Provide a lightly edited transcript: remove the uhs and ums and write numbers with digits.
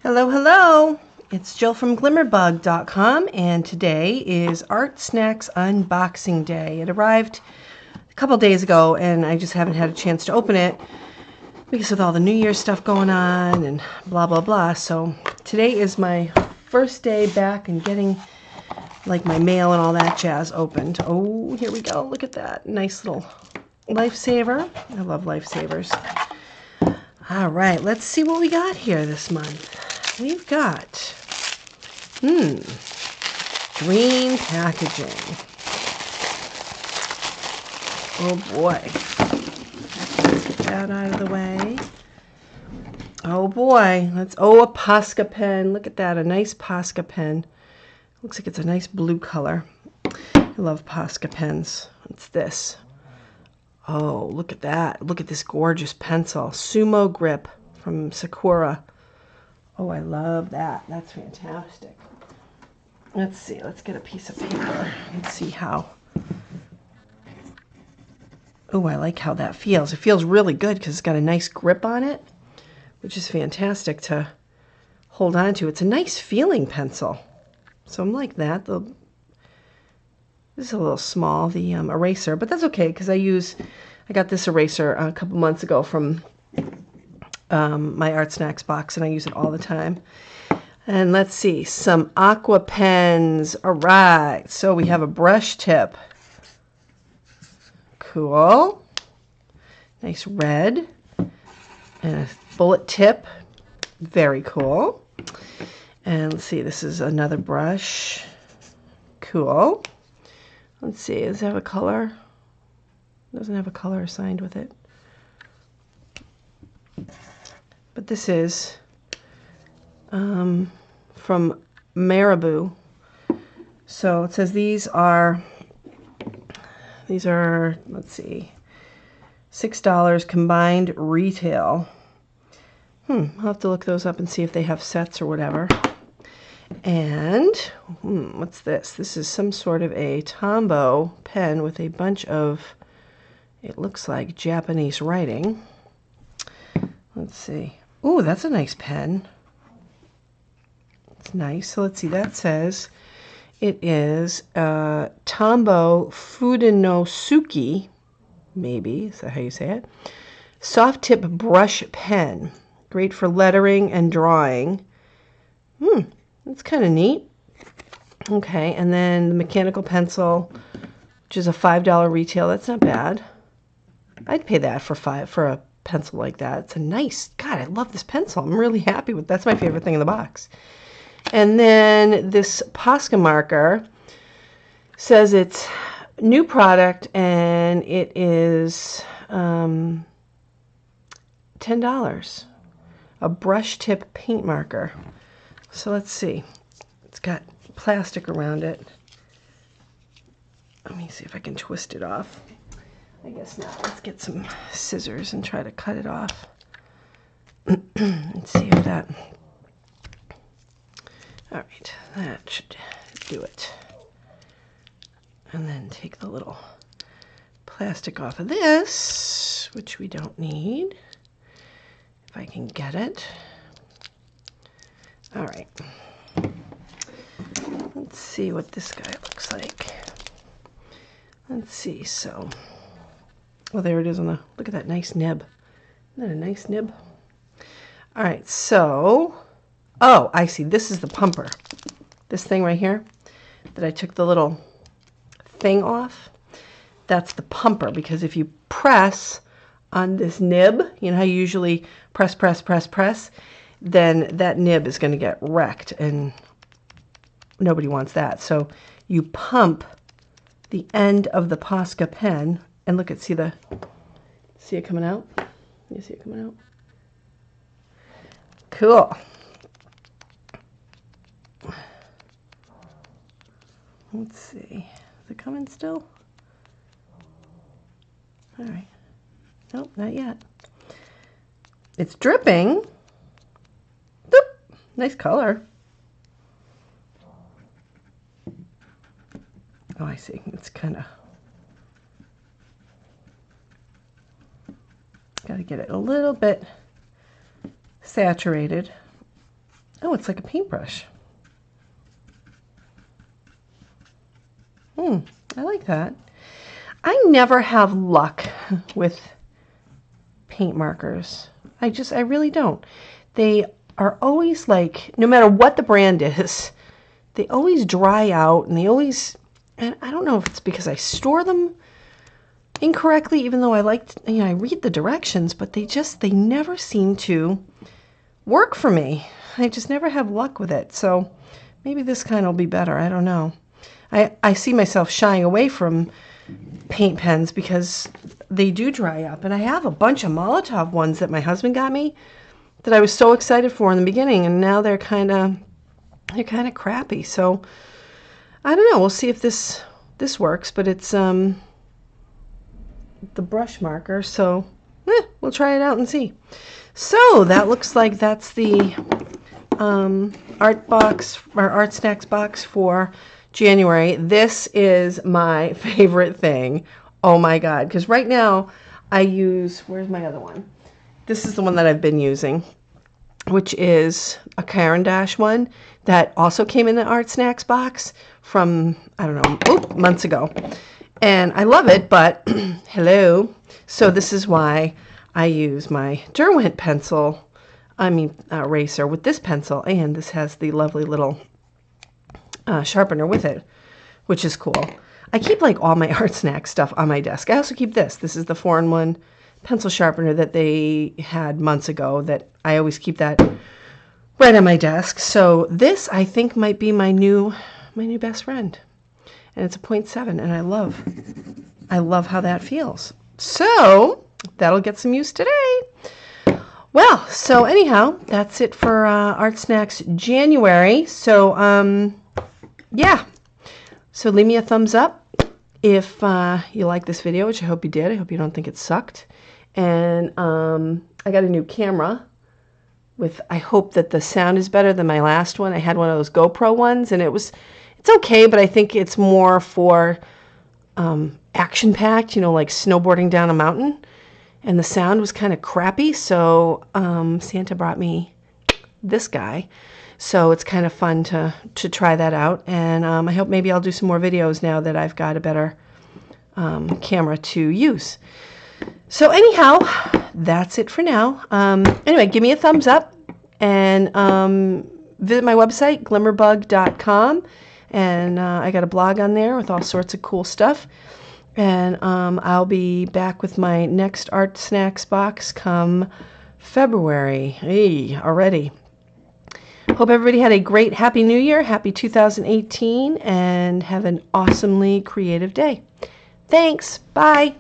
Hello, hello! It's Jill from Glimmerbug.com, and today is ArtSnacks Unboxing Day. It arrived a couple days ago, and I just haven't had a chance to open it because of all the New Year's stuff going on and blah, blah, blah. So today is my first day back and getting like my mail and all that jazz opened. Oh, here we go. Look at that. Nice little lifesaver. I love lifesavers. All right, let's see what we got here this month. We've got, green packaging. Oh boy. Get that out of the way. Oh boy. A Posca pen. Look at that, a nice Posca pen. Looks like it's a nice blue color. I love Posca pens. What's this? Oh, look at that. Look at this gorgeous pencil. Sumo Grip from Sakura. Oh, I love that. That's fantastic. Let's see. Let's get a piece of paper and see how. Oh, I like how that feels. It feels really good because it's got a nice grip on it, which is fantastic to hold on to. It's a nice feeling pencil. So I'm like that. This is a little small, the eraser, but that's okay because I got this eraser a couple months ago from my ArtSnacks box, and I use it all the time. And let's see, some aqua pens. All right, so we have a brush tip. Cool. Nice red. And a bullet tip. Very cool. And let's see, this is another brush. Cool. Let's see, does it have a color? It doesn't have a color assigned with it. But this is from Marabou. So it says these are, let's see, $6 combined retail. I'll have to look those up and see if they have sets or whatever. And what's this? This is some sort of a Tombow pen with a bunch of, it looks like Japanese writing. Let's see. Ooh, that's a nice pen. It's nice. So let's see. That says it is Tombow Fudenosuke, maybe. Is that how you say it? Soft tip brush pen. Great for lettering and drawing. That's kind of neat. Okay, and then the mechanical pencil, which is a $5 retail. That's not bad. I'd pay that for a pencil like that. It's a nice, God, I love this pencil. I'm really happy with that's my favorite thing in the box. And then this Posca marker says it's new product and it is $10. A brush tip paint marker. So let's see. It's got plastic around it. Let me see if I can twist it off. I guess not. Let's get some scissors and try to cut it off. Let's see if that. All right, that should do it. And then take the little plastic off of this, which we don't need. If I can get it. All right. Let's see what this guy looks like. Let's see, so. Oh, there it is on the, look at that nice nib. Isn't that a nice nib? All right, so, oh, I see. This is the pumper. This thing right here that I took the little thing off, that's the pumper, because if you press on this nib, you know how you usually press, then that nib is going to get wrecked, and nobody wants that. So you pump the end of the Posca pen, and look at, see it coming out? You see it coming out? Cool. Let's see. Is it coming still? All right. Nope, not yet. It's dripping. Boop. Nice color. Oh, I see. It's kind of. Got to get it a little bit saturated. Oh, it's like a paintbrush. I like that. I never have luck with paint markers. I really don't. They are always like, no matter what the brand is, they always dry out, and they always, and I don't know if it's because I store them incorrectly, even though I I read the directions, but they never seem to work for me. I just never have luck with it. So maybe this kind will be better. I don't know. I see myself shying away from paint pens because they do dry up. And I have a bunch of Molotov ones that my husband got me that I was so excited for in the beginning, and now they're kind of crappy. So I don't know. We'll see if this works, but it's the brush marker, so we'll try it out and see. So that looks like that's the art box, or ArtSnacks box for January. This is my favorite thing. Oh my God, because right now I use, where's my other one? This is the one that I've been using, which is a Caran d'Ache one that also came in the ArtSnacks box from, I don't know, months ago. And I love it, but hello. So this is why I use my Derwent pencil, eraser with this pencil, and this has the lovely little sharpener with it, which is cool. I keep like all my ArtSnacks stuff on my desk. I also keep this. This is the 4-in-1 pencil sharpener that they had months ago that I always keep that right on my desk. So this, I think, might be my new best friend. And it's a 0.7, and I love how that feels. So that'll get some use today. Well, so anyhow, that's it for ArtSnacks January. So yeah, so leave me a thumbs up if you like this video, which I hope you did. I hope you don't think it sucked. And I got a new camera with, I hope that the sound is better than my last one. I had one of those GoPro ones, and it's okay, but I think it's more for action-packed, like snowboarding down a mountain. And the sound was kind of crappy, so Santa brought me this guy. So it's kind of fun to try that out. And I hope maybe I'll do some more videos now that I've got a better camera to use. So anyhow, that's it for now. Anyway, give me a thumbs up, and visit my website, glimmerbug.com. And I got a blog on there with all sorts of cool stuff. And I'll be back with my next ArtSnacks box come February. Hey, already. Hope everybody had a great Happy New Year, Happy 2018, and have an awesomely creative day. Thanks. Bye.